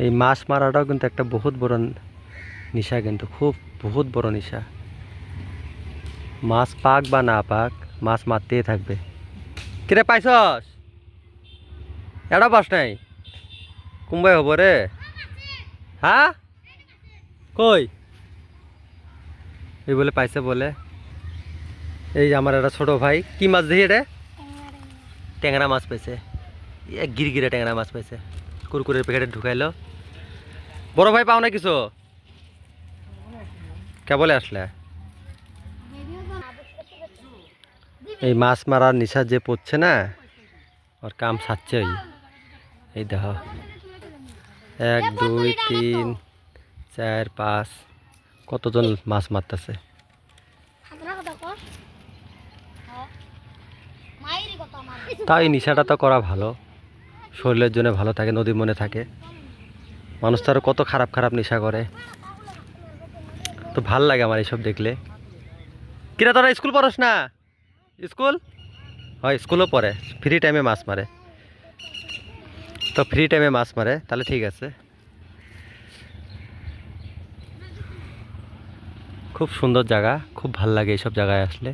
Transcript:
এই মাছ মারাটাও কিন্তু একটা বহুত বড় নেশা, কিন্তু খুব বহুত বড় নেশা। মাছ পাক বা না পাক, মাছ মারতেই থাকবে। কিরে পাইছস? এটা পাস নাই? কুম্বাই হব রে। হ্যাঁ কই? এই বলে পাইছে বলে। এই আমার একটা ছোট ভাই, কি মাছ দেখি এটা? ট্যাংরা মাছ পাইছে। গিরগিরে ট্যাংরা মাছ পাইছে, কুরকুরের প্যাকেটে ঢুকাইলো। বড় ভাই পাও না কিছু? কেবলে আসলে এই মাছ মারার নিশা যে পড়ছে না, ওর কাম সারছে। ওই এই দেখো, 1 2 3 4 5 কতজন মাছ মারতেছে। তাই নেশাটা তো করা ভালো, শরীরের জন্য ভালো থাকে, নদী মনে থাকে। মানুষ তো আরো কত খারাপ খারাপ নেশা করে, তো ভাল লাগে আমার এইসব দেখলে। কিরা তোরা স্কুল পড়স না? স্কুল হয়, স্কুলও পড়ে, ফ্রি টাইমে মাছ মারে। তো ফ্রি টাইমে মাছ মারে, তাহলে ঠিক আছে। খুব সুন্দর জায়গা, খুব ভাল লাগে এইসব জায়গায় আসলে।